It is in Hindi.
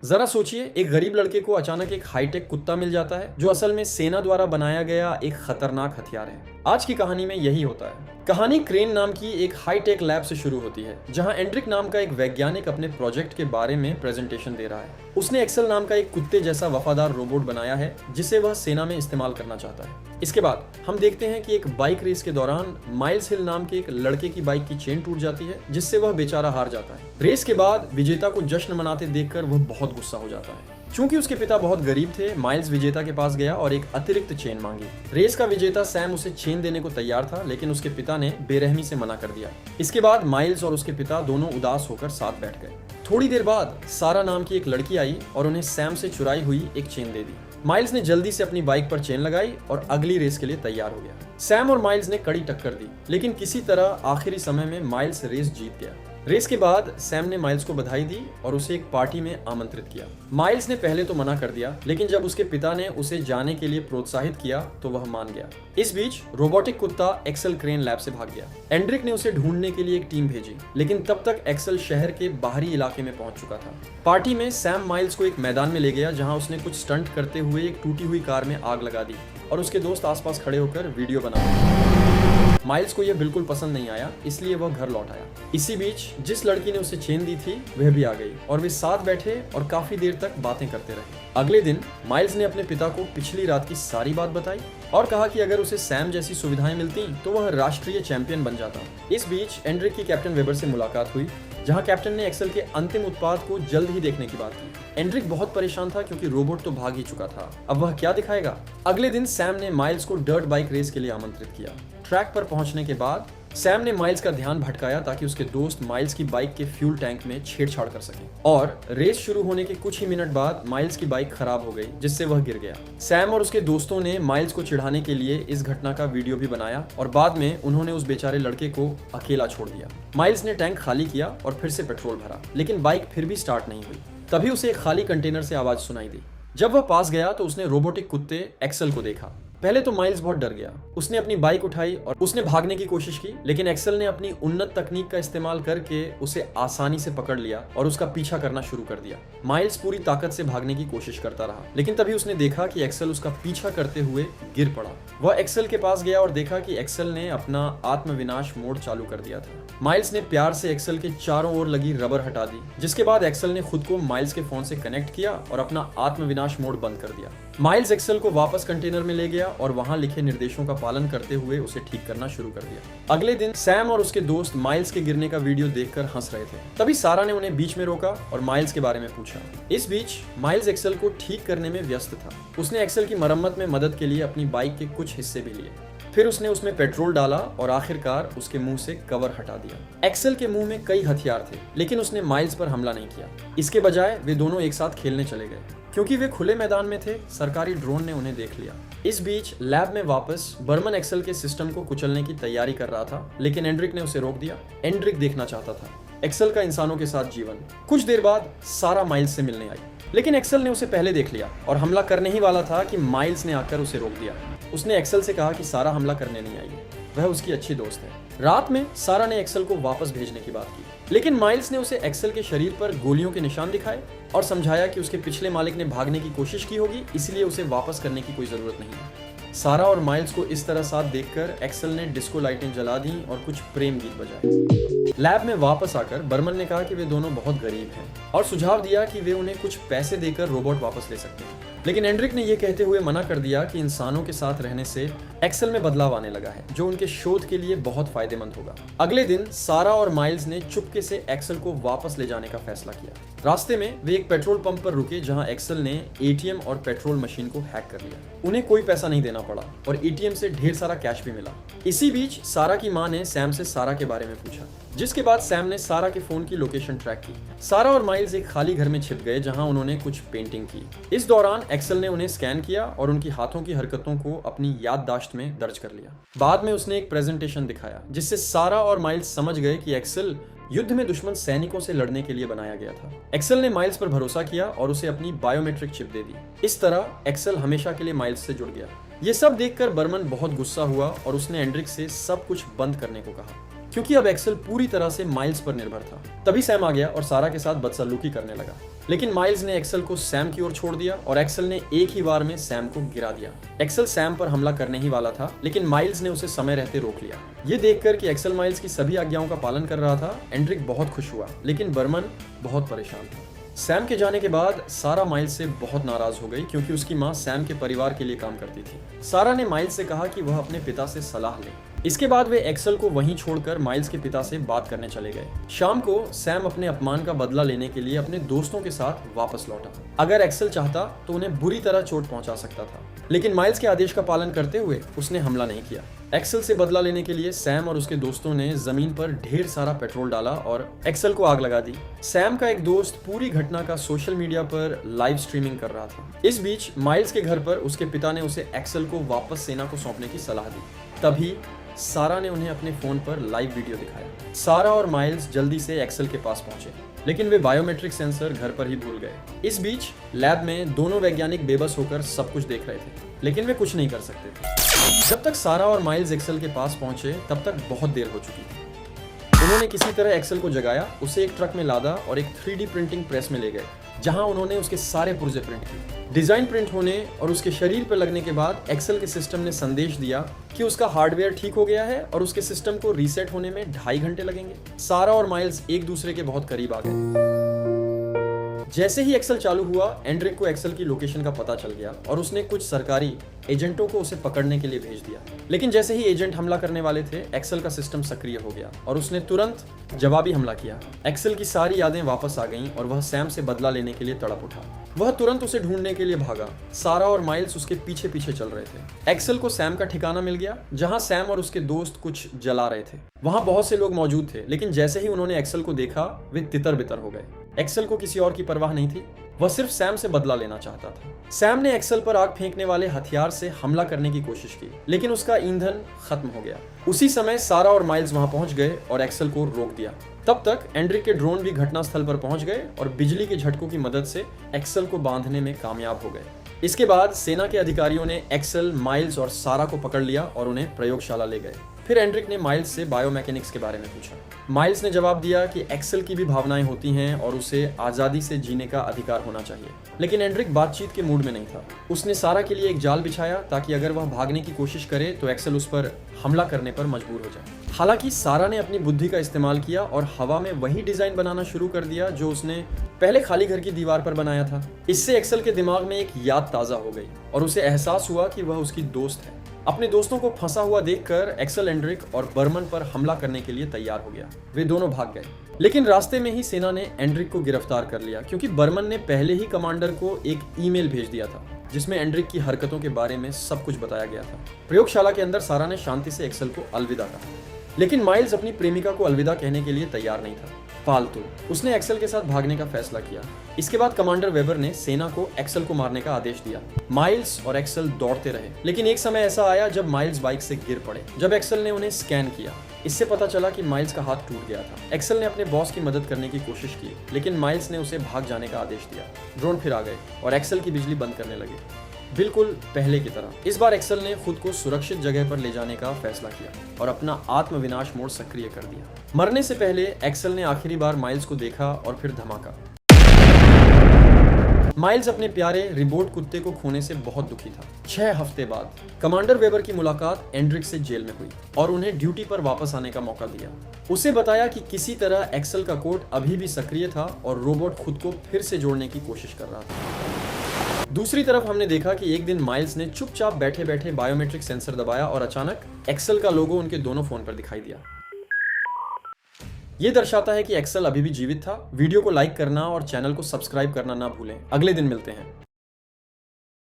जरा सोचिए, एक गरीब लड़के को अचानक एक हाईटेक कुत्ता मिल जाता है जो असल में सेना द्वारा बनाया गया एक खतरनाक हथियार है। आज की कहानी में यही होता है। कहानी क्रेन नाम की एक हाईटेक लैब से शुरू होती है, जहां एंड्रिक नाम का एक वैज्ञानिक अपने प्रोजेक्ट के बारे में प्रेजेंटेशन दे रहा है। उसने एक्सेल नाम का एक कुत्ते जैसा वफादार रोबोट बनाया है जिसे वह सेना में इस्तेमाल करना चाहता है। इसके बाद हम देखते हैं कि एक बाइक रेस के दौरान माइल्स हिल नाम के एक लड़के की बाइक की चेन टूट जाती है, जिससे वह बेचारा हार जाता है। रेस के बाद विजेता को जश्न मनाते देखकर वह बहुत गुस्सा हो जाता है। चूंकि उसके पिता बहुत गरीब थे, माइल्स विजेता के पास गया और एक अतिरिक्त चेन मांगी। रेस का विजेता सैम उसे चेन देने को तैयार था, लेकिन उसके पिता ने बेरहमी से मना कर दिया। इसके बाद माइल्स और उसके पिता दोनों उदास होकर साथ बैठ गए। थोड़ी देर बाद सारा नाम की एक लड़की आई और उन्हें सैम से चुराई हुई एक चेन दे दी। माइल्स ने जल्दी से अपनी बाइक पर चेन लगाई और अगली रेस के लिए तैयार हो गया। सैम और माइल्स ने कड़ी टक्कर दी, लेकिन किसी तरह आखिरी समय में माइल्स रेस जीत गया। रेस के बाद सैम ने माइल्स को बधाई दी और उसे एक पार्टी में आमंत्रित किया। माइल्स ने पहले तो मना कर दिया, लेकिन जब उसके पिता ने उसे जाने के लिए प्रोत्साहित किया तो वह मान गया। इस बीच रोबोटिक कुत्ता एक्सेल क्रेन लैब से भाग गया। एंड्रिक ने उसे ढूंढने के लिए एक टीम भेजी, लेकिन तब तक एक्सेल शहर के बाहरी इलाके में पहुंच चुका था। पार्टी में सैम माइल्स को एक मैदान में ले गया, जहां उसने कुछ स्टंट करते हुए एक टूटी हुई कार में आग लगा दी और उसके दोस्त आसपास खड़े होकर वीडियो बना रहे। माइल्स को यह बिल्कुल पसंद नहीं आया, इसलिए वह घर लौट आया। इसी बीच जिस लड़की ने उसे चेन दी थी वह भी आ गई और वे साथ बैठे और काफी देर तक बातें करते रहे। अगले दिन माइल्स ने अपने पिता को पिछली रात की सारी बात बताई और कहा कि अगर उसे सैम जैसी सुविधाएं मिलती तो वह राष्ट्रीय चैंपियन बन जाता। इस बीच एंड्रिक की कैप्टन वेबर से मुलाकात हुई, जहां कैप्टन ने एक्सेल के अंतिम उत्पाद को जल्द ही देखने की बात की। एंड्रिक बहुत परेशान था क्योंकि रोबोट तो भाग ही चुका था, अब वह क्या दिखाएगा। अगले दिन सैम ने माइल्स को डर्ट बाइक रेस के लिए आमंत्रित किया। ट्रैक पर पहुंचने के बाद सैम ने माइल्स का ध्यान भटकाया ताकि उसके दोस्त माइल्स की बाइक के फ्यूल टैंक में छेड़छाड़ कर सकें, और रेस शुरू होने के कुछ ही मिनट बाद माइल्स की बाइक खराब हो गई, जिससे वह गिर गया। सैम और उसके दोस्तों ने माइल्स को चिढ़ाने के लिए इस घटना का वीडियो भी बनाया और बाद में उन्होंने उस बेचारे लड़के को अकेला छोड़ दिया। माइल्स ने टैंक खाली किया और फिर से पेट्रोल भरा, लेकिन बाइक फिर भी स्टार्ट नहीं हुई। तभी उसे एक खाली कंटेनर से आवाज सुनाई दी। जब वह पास गया तो उसने रोबोटिक कुत्ते एक्सेल को देखा। पहले तो माइल्स बहुत डर गया। उसने अपनी बाइक उठाई और उसने भागने की कोशिश की, लेकिन एक्सेल ने अपनी उन्नत तकनीक का इस्तेमाल करके उसे आसानी से पकड़ लिया और उसका पीछा करना शुरू कर दिया। माइल्स पूरी ताकत से भागने की कोशिश करता रहा, लेकिन तभी उसने देखा कि एक्सेल उसका पीछा करते हुए गिर पड़ा। वह एक्सेल के पास गया और देखा कि एक्सेल ने अपना आत्मविनाश मोड चालू कर दिया था। माइल्स ने प्यार से एक्सेल के चारों ओर लगी रबर हटा दी, जिसके बाद एक्सेल ने खुद को माइल्स के फोन से कनेक्ट किया और अपना आत्मविनाश मोड बंद कर दिया। माइल्स एक्सेल को वापस कंटेनर में ले गया और वहां लिखे निर्देशों का पालन करते हुए उसे ठीक करना शुरू कर दिया। अगले दिन सैम और उसके दोस्त माइल्स के गिरने का वीडियो देखकर हंस रहे थे। तभी सारा ने उन्हें बीच में रोका और माइल्स के बारे में पूछा। इस बीच माइल्स एक्सेल को ठीक करने में व्यस्त था। उसने एक्सेल की मरम्मत में मदद के लिए अपनी बाइक के कुछ हिस्से भी लिए। फिर उसने उसमें पेट्रोल डाला और आखिरकार उसके मुंह से कवर हटा दिया। एक्सेल के मुंह में कई हथियार थे, लेकिन उसने माइल्स पर हमला नहीं किया। इसके बजाय वे दोनों एक साथ खेलने चले गए। क्योंकि वे खुले मैदान में थे, सरकारी ड्रोन ने उन्हें देख लिया। इस बीच लैब में वापस बर्मन एक्सेल के सिस्टम को कुचलने की तैयारी कर रहा था, लेकिन एंड्रिक ने उसे रोक दिया। एंड्रिक देखना चाहता था एक्सेल का इंसानों के साथ जीवन। कुछ देर बाद सारा माइल्स से मिलने आई, लेकिन एक्सेल ने उसे पहले देख लिया और हमला करने ही वाला था कि माइल्स ने आकर उसे रोक दिया। उसने एक्सेल से कहा कि सारा हमला करने नहीं आई, वह उसकी अच्छी दोस्त है। रात में सारा ने एक्सेल को वापस भेजने की बात की, लेकिन माइल्स ने उसे एक्सेल के शरीर पर गोलियों के निशान दिखाए और समझाया कि उसके पिछले मालिक ने भागने की कोशिश की होगी, इसलिए उसे वापस करने की कोई जरूरत नहीं है। सारा और माइल्स को इस तरह साथ देखकर एक्सेल ने डिस्को लाइटें जला दी और कुछ प्रेम गीत बजाए। लैब में वापस आकर बर्मन ने कहा कि वे दोनों बहुत गरीब हैं और सुझाव दिया कि वे उन्हें कुछ पैसे देकर रोबोट वापस ले सकते हैं, लेकिन एंड्रिक ने यह कहते हुए मना कर दिया कि इंसानों के साथ रहने से एक्सेल में बदलाव आने लगा है, जो उनके शोध के लिए बहुत फायदेमंद होगा। अगले दिन सारा और माइल्स ने चुपके से एक्सेल को वापस ले जाने का फैसला किया। रास्ते में वे एक पेट्रोल पंप पर रुके, जहां एक्सेल ने एटीएम और पेट्रोल मशीन को हैक कर लिया। उन्हें कोई पैसा नहीं देना पड़ा और एटीएम से ढेर सारा कैश भी मिला। इसी बीच सारा की मां ने सैम से सारा के बारे में पूछा, जिसके बाद सैम ने सारा के फोन की लोकेशन ट्रैक की। सारा और माइल्स एक खाली घर में छिप गए, जहां उन्होंने कुछ पेंटिंग की। इस दौरान एक्सेल ने उन्हें स्कैन किया और उनकी हाथों की हरकतों को अपनी याददाश्त में दर्ज कर लिया। बाद में उसने एक प्रेजेंटेशन दिखाया, जिससे सारा और माइल्स समझ गए कि एक्सेल युद्ध में दुश्मन सैनिकों से लड़ने के लिए बनाया गया था। एक्सेल ने माइल्स पर भरोसा किया और उसे अपनी बायोमेट्रिक चिप दे दी। इस तरह एक्सेल हमेशा के लिए माइल्स से जुड़ गया। ये सब देखकर बर्मन बहुत गुस्सा हुआ और उसने एंड्रिक से सब कुछ बंद करने को कहा। क्योंकि अब एक्सेल पूरी तरह से माइल्स पर निर्भर था। तभी सैम आ गया और सारा के साथ बदसलूकी करने लगा, लेकिन माइल्स ने एक्सेल को सैम की ओर छोड़ दिया और एक्सेल ने एक ही बार में सैम को गिरा दिया। एक्सेल सैम पर हमला करने ही वाला था, लेकिन माइल्स ने उसे समय रहते रोक लिया। ये देखकर कि एक्सेल माइल्स की सभी आज्ञाओं का पालन कर रहा था, एंड्रिक बहुत खुश हुआ, लेकिन बर्मन बहुत परेशान था। सैम के जाने के बाद सारा माइल्स से बहुत नाराज हो गई, क्योंकि उसकी माँ सैम के परिवार के लिए काम करती थी। सारा ने माइल्स से कहा कि वह अपने पिता से सलाह ले। इसके बाद वे एक्सेल को वहीं छोड़कर माइल्स के पिता से बात करने चले गए। शाम को सैम अपने अपमान का बदला लेने के लिए अपने दोस्तों के साथ वापस लौटा। अगर एक्सेल चाहता तो उन्हें बुरी तरह चोट पहुंचा सकता था, लेकिन माइल्स के आदेश का पालन करते हुए उसने हमला नहीं किया। एक्सेल से बदला लेने के लिए सैम और उसके दोस्तों ने जमीन पर ढेर सारा पेट्रोल डाला और एक्सेल को आग लगा दी। सैम का एक दोस्त पूरी घटना का सोशल मीडिया पर लाइव स्ट्रीमिंग कर रहा था। इस बीच माइल्स के घर पर उसके पिता ने उसे एक्सेल को वापस सेना को सौंपने की सलाह दी। तभी सारा ने उन्हें अपने फोन पर लाइव वीडियो दिखाया। सारा और माइल्स जल्दी से एक्सेल के पास पहुंचे, लेकिन वे बायोमेट्रिक सेंसर घर पर ही भूल गए। इस बीच लैब में दोनों वैज्ञानिक बेबस होकर सब कुछ देख रहे थे, लेकिन वे कुछ नहीं कर सकते थे। जब तक सारा और माइल्स एक्सेल के पास पहुंचे, तब तक बहुत देर हो चुकी थी। उन्होंने किसी तरह एक्सेल को जगाया, उसे एक ट्रक में लादा और एक 3D प्रिंटिंग प्रेस में ले गए, जहां उन्होंने उसके सारे पुर्जे प्रिंट किए। डिजाइन प्रिंट होने और उसके शरीर पर लगने के बाद एक्सेल के सिस्टम ने संदेश दिया कि उसका हार्डवेयर ठीक हो गया है और उसके सिस्टम को रीसेट होने में 2.5 घंटे लगेंगे। सारा और माइल्स एक दूसरे के बहुत करीब आ गए। जैसे ही एक्सेल चालू हुआ, एंड्रिक को एक्सेल की लोकेशन का पता चल गया और उसने कुछ सरकारी एजेंटों को उसे पकड़ने के लिए भेज दिया। लेकिन जैसे ही एजेंट हमला करने वाले थे, एक्सेल का सिस्टम सक्रिय हो गया और उसने तुरंत जवाबी हमला किया। एक्सेल की सारी यादें वापस आ गईं और वह सैम से बदला लेने के लिए तड़प उठा। वह तुरंत उसे ढूंढने के लिए भागा। सारा और माइल्स उसके पीछे पीछे चल रहे थे। एक्सेल को सैम का ठिकाना मिल गया, जहां सैम और उसके दोस्त कुछ जला रहे थे। वहां बहुत से लोग मौजूद थे, लेकिन जैसे ही उन्होंने एक्सेल को देखा, वे तितर बितर हो गए। एक्सेल को किसी और की परवाह नहीं थी, वह सिर्फ सैम से बदला लेना चाहता था। सैम ने एक्सेल पर आग फेंकने वाले हथियार से हमला करने की कोशिश की, लेकिन उसका ईंधन खत्म हो गया। उसी समय सारा और माइल्स वहां पहुंच गए और एक्सेल को रोक दिया। तब तक एंड्रिक के ड्रोन भी घटनास्थल पर पहुंच गए और बिजली के झटकों की मदद से एक्सेल को बांधने में कामयाब हो गए। इसके बाद सेना के अधिकारियों ने एक्सेल, माइल्स और सारा को पकड़ लिया और उन्हें प्रयोगशाला ले गए। फिर एंड्रिक ने माइल्स से बायोमैकेनिक्स के बारे में पूछा। माइल्स ने जवाब दिया कि एक्सेल की भी भावनाएं होती हैं और उसे आज़ादी से जीने का अधिकार होना चाहिए। लेकिन एंड्रिक बातचीत के मूड में नहीं था। उसने सारा के लिए एक जाल बिछाया ताकि अगर वह भागने की कोशिश करे तो एक्सेल उस पर हमला करने पर मजबूर हो जाए। हालांकि सारा ने अपनी बुद्धि का इस्तेमाल किया और हवा में वही डिजाइन बनाना शुरू कर दिया जो उसने पहले खाली घर की दीवार पर बनाया था। इससे एक्सेल के दिमाग में एक याद ताज़ा हो गई और उसे एहसास हुआ कि वह उसकी दोस्त है। अपने दोस्तों को फंसा हुआ देखकर एक्सेल एंड्रिक और बर्मन पर हमला करने के लिए तैयार हो गया। वे दोनों भाग गए, लेकिन रास्ते में ही सेना ने एंड्रिक को गिरफ्तार कर लिया, क्योंकि बर्मन ने पहले ही कमांडर को एक ईमेल भेज दिया था जिसमें एंड्रिक की हरकतों के बारे में सब कुछ बताया गया था। प्रयोगशाला के अंदर सारा ने शांति से एक्सेल को अलविदा कहा, लेकिन माइल्स अपनी प्रेमिका को अलविदा कहने के लिए तैयार नहीं था। फालतू, उसने एक्सेल के साथ भागने का फैसला किया। इसके बाद कमांडर वेबर ने सेना को एक्सेल को मारने का आदेश दिया। माइल्स और एक्सेल दौड़ते रहे, लेकिन एक समय ऐसा आया जब माइल्स बाइक से गिर पड़े। जब एक्सेल ने उन्हें स्कैन किया, इससे पता चला कि माइल्स का हाथ टूट गया था। एक्सेल ने अपने बॉस की मदद करने की कोशिश की, लेकिन माइल्स ने उसे भाग जाने का आदेश दिया। ड्रोन फिर आ गए और एक्सेल की बिजली बंद करने लगे, बिल्कुल पहले की तरह। इस बार एक्सेल ने खुद को सुरक्षित जगह पर ले जाने का फैसला किया और अपना आत्मविनाश मोड सक्रिय कर दिया। मरने से पहले एक्सेल ने आखिरी बार माइल्स को देखा और फिर धमाका। माइल्स अपने प्यारे रिबोट कुत्ते को खोने से बहुत दुखी था। 6 हफ्ते बाद कमांडर वेबर की मुलाकात एंड्रिक से जेल में हुई और उन्हें ड्यूटी पर वापस आने का मौका दिया। उसे बताया कि किसी तरह एक्सेल का कोड अभी भी सक्रिय था और रोबोट खुद को फिर से जोड़ने की कोशिश कर रहा था। दूसरी तरफ हमने देखा कि एक दिन माइल्स ने चुपचाप बैठे बैठे बायोमेट्रिक सेंसर दबाया और अचानक एक्सेल का लोगो उनके दोनों फोन पर दिखाई दिया। यह दर्शाता है कि एक्सेल अभी भी जीवित था। वीडियो को लाइक करना और चैनल को सब्सक्राइब करना ना भूलें। अगले दिन मिलते हैं।